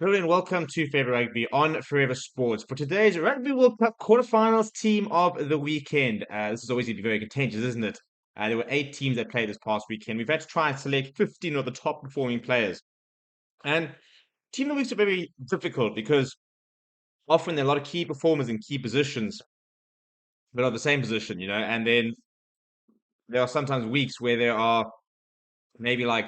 Hello and welcome to Favorite Rugby on Forever Sports for today's Rugby World Cup quarterfinals team of the weekend. This is always going to be very contentious, isn't it? There were 8 teams that played this past weekend. We've had to try and select 15 of the top performing players. And team of the weeks are very difficult because often there are a lot of key performers in key positions, but of the same position, and then there are sometimes weeks where there are maybe like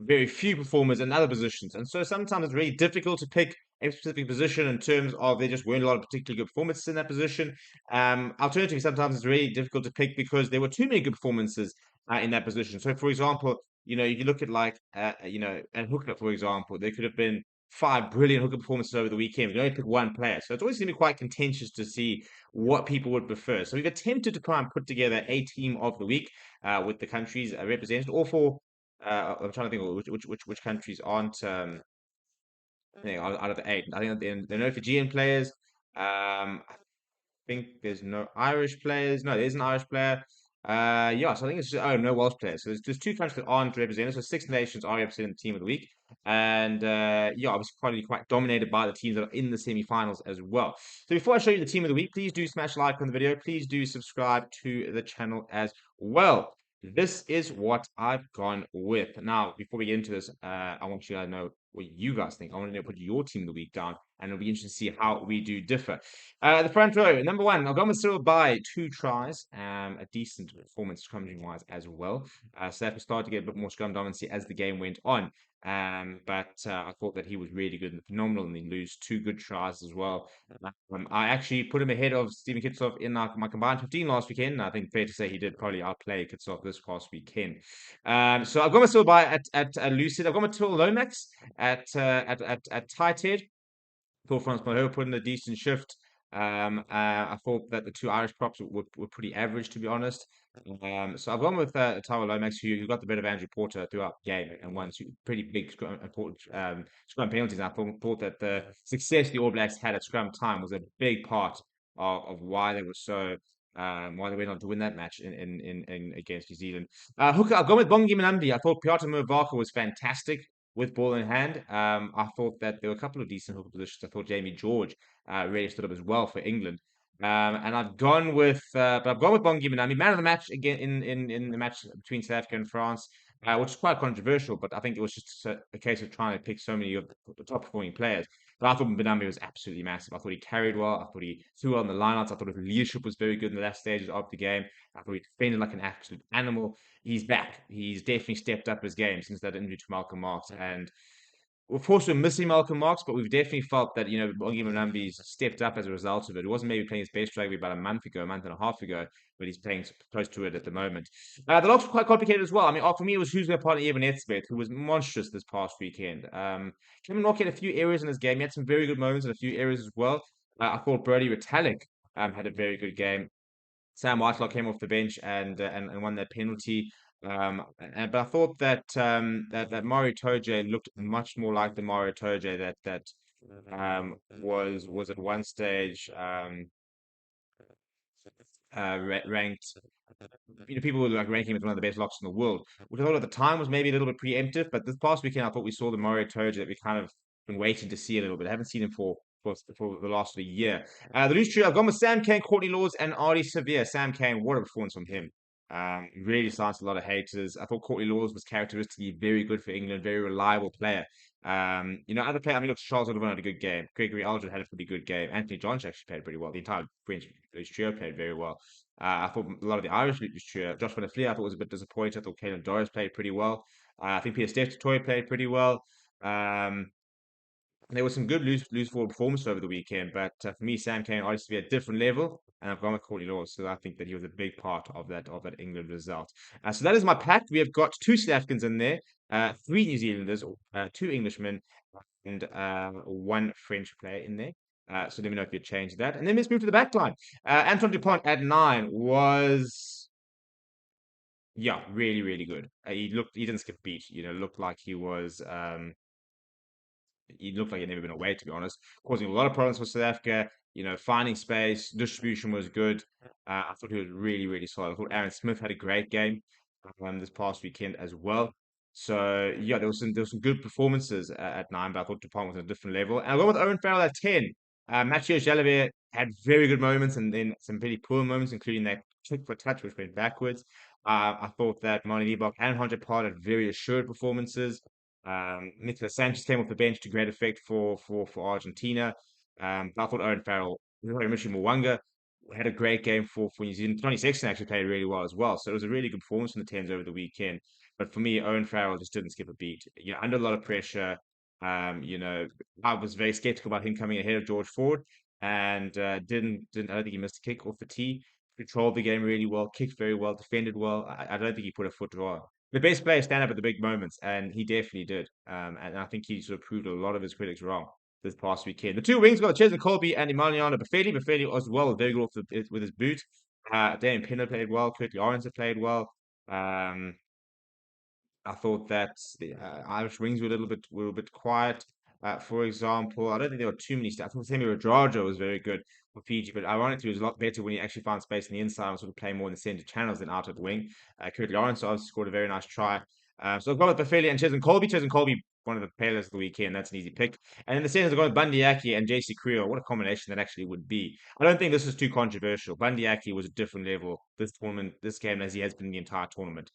very few performers in other positions. And so sometimes it's really difficult to pick a specific position in terms of there just weren't a lot of particularly good performances in that position. Alternatively, sometimes it's really difficult to pick because there were too many good performances in that position. So, for example, if you look at and hooker, for example, there could have been 5 brilliant hooker performances over the weekend. We can only pick one player. So it's always going to be quite contentious to see what people would prefer. So we've attempted to try and put together a team of the week with the countries represented, all four. I'm trying to think of which countries aren't out of the 8. I think they're no Fijian players. I think there's no Irish players. No, there's an Irish player. Yeah, so I think it's just, no Welsh players. So there's 2 countries that aren't represented. So 6 nations are representing the team of the week, and yeah, I was probably quite dominated by the teams that are in the semi-finals as well. So before I show you the team of the week, please do smash like on the video. Please do subscribe to the channel as well. This is what I've gone with. Now, before we get into this, I want you guys to know what you guys think. I want to know put your team of the week down, and it'll be interesting to see how we do differ. The front row, number 1, I've gone with Cyril by 2 tries, a decent performance scrummaging wise as well. South Africa started to get a bit more scrum dominancy as the game went on. But I thought that he was really good and phenomenal, and he lose 2 good tries as well. I actually put him ahead of Stephen Kitshoff in my combined 15 last weekend. And I think fair to say he did probably outplay Kitshoff this past weekend. So I've got myself by at Lucid. I've got my Till Lomax at tight head. Thought Frans Malherbe put in a decent shift. I thought that the 2 Irish props were pretty average, to be honest. So I've gone with Tyrell Lomax, who got the better of Andrew Porter throughout the game and won 2 pretty big important scrum penalties. And I thought that the success the All Blacks had at scrum time was a big part of why they were so why they went on to win that match in against New Zealand. Hooker, I've gone with Bongi Manambi. I thought Piotr Murvaka was fantastic with ball in hand. I thought that there were a couple of decent hooker positions. I thought Jamie George really stood up as well for England. And I've gone with Bongi Manami, man of the match again in the match between South Africa and France, which is quite controversial. But I think it was just a case of trying to pick so many of the top performing players. But I thought Benami was absolutely massive. I thought he carried well. I thought he threw well on the lineouts. I thought his leadership was very good in the last stages of the game. I thought he defended like an absolute animal. He's back. He's definitely stepped up his game since that injury to Malcolm Marx. And of course, we're missing Malcolm Marx, but we've definitely felt that, Bongi Mbonambi's stepped up as a result of it. He wasn't maybe playing his best rugby about a month and a half ago, but he's playing close to it at the moment. The locks were quite complicated as well. I mean, for me, it was who's going to partner Evan Etzebeth, who was monstrous this past weekend. Kevin Rock had a few areas in his game. He had some very good moments in a few areas as well. I thought Brody Retallick had a very good game. Sam Whitelock came off the bench and won that penalty. But I thought that Mario Toje looked much more like the Mario Toje that was at one stage ranked. People were like ranking him as one of the best locks in the world, which I thought at the time was maybe a little bit preemptive. But this past weekend, I thought we saw the Mario Toje that we kind of been waiting to see a little bit. I haven't seen him for the last year. The loose trio, I've gone with Sam Cane, Courtney Laws, and Artie Severe. Sam Cane, what a performance from him. Really silenced a lot of haters. I thought Courtney Laws was characteristically very good for England, very reliable player. Other players, I mean, look, Charles Oliver had a good game. Gregory Aldred had a pretty good game. Anthony Johnson actually played pretty well. The entire French loose trio played very well. I thought a lot of the Irish loose trio, Josh Van der Fleer, I thought was a bit disappointed. I thought Caelan Doris played pretty well. I think Peter Steph played pretty well. There was some good loose forward performances over the weekend, but for me, Sam Cane obviously at a different level, and I've gone with Courtney Laws, so I think that he was a big part of that England result. So that is my pack. We have got 2 South Africans in there, 3 New Zealanders, 2 Englishmen, and 1 French player in there. So let me know if you change that, and then let's move to the back line. Antoine Dupont at 9 was. Yeah, really, really good. He didn't skip a beat. Looked like he looked like he'd never been away, to be honest, causing a lot of problems for South Africa. Finding space, distribution was good. I thought he was really, really solid. I thought Aaron Smith had a great game this past weekend as well. So yeah, there was some good performances at nine, but I thought Dupont was on a different level. And I went with Owen Farrell at 10. Mathieu Jalabert had very good moments and then some pretty poor moments, including that kick for touch, which went backwards. I thought that Moni Liebach and Hunter Pollard had very assured performances. Nicolas Sanchez came off the bench to great effect for Argentina. I thought Owen Farrell, sorry, Michi Mwanga had a great game for New Zealand. 26 actually played really well as well. So it was a really good performance from the Tens over the weekend. But for me, Owen Farrell just didn't skip a beat. Under a lot of pressure. I was very skeptical about him coming ahead of George Ford, and didn't. I don't think he missed a kick off the tee. Controlled the game really well, kicked very well, defended well. I don't think he put a foot wrong. The best players stand up at the big moments, and he definitely did. And I think he sort of proved a lot of his critics wrong this past weekend. The two wings got Cheslin Colby and Emiliano Buffelli. Buffelli as well, very good with his boot. Dan Pinner played well. Currie Lawrence played well. Um, I thought that the Irish wings were a bit quiet. For example, I don't think there were too many stats. I thought Sammy Radrajo was very good for Fiji, but ironically, it was a lot better when he actually found space in the inside and sort of playing more in the centre channels than out at the wing. Curtis Lawrence obviously scored a very nice try. So I've gone with Bafili and Cheslin Colby. Cheslin Colby, one of the players of the weekend. That's an easy pick. And in the centres, I've gone with Bundyaki and JC Creel. What a combination that actually would be. I don't think this is too controversial. Bundyaki was a different level this tournament, this game, as he has been the entire tournament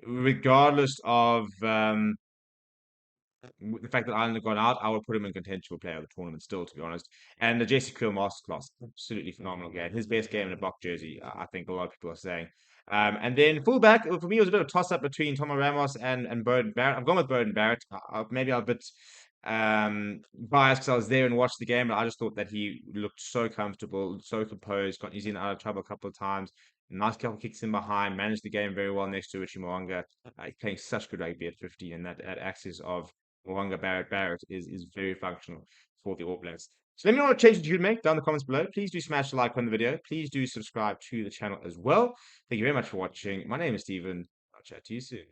regardless of the fact that Ireland have gone out, I would put him in contention for player of the tournament still, to be honest. And the Jesse Krill masterclass, absolutely phenomenal game. His best game in a block jersey, I think a lot of people are saying. And then fullback, for me, it was a bit of a toss up between Tomo Ramos and Burden Barrett. I've gone with Burden Barrett. Maybe I'm a bit biased because I was there and watched the game, but I just thought that he looked so comfortable, so composed, got New Zealand out of trouble a couple of times. Nice couple kicks in behind, managed the game very well next to Richie Mo'unga. Playing such good rugby at 50, and that access of Mo'unga Barrett is very functional for the All Blacks. So let me know what changes you'd make down in the comments below. Please do smash the like on the video. Please do subscribe to the channel as well. Thank you very much for watching. My name is Steven. I'll chat to you soon.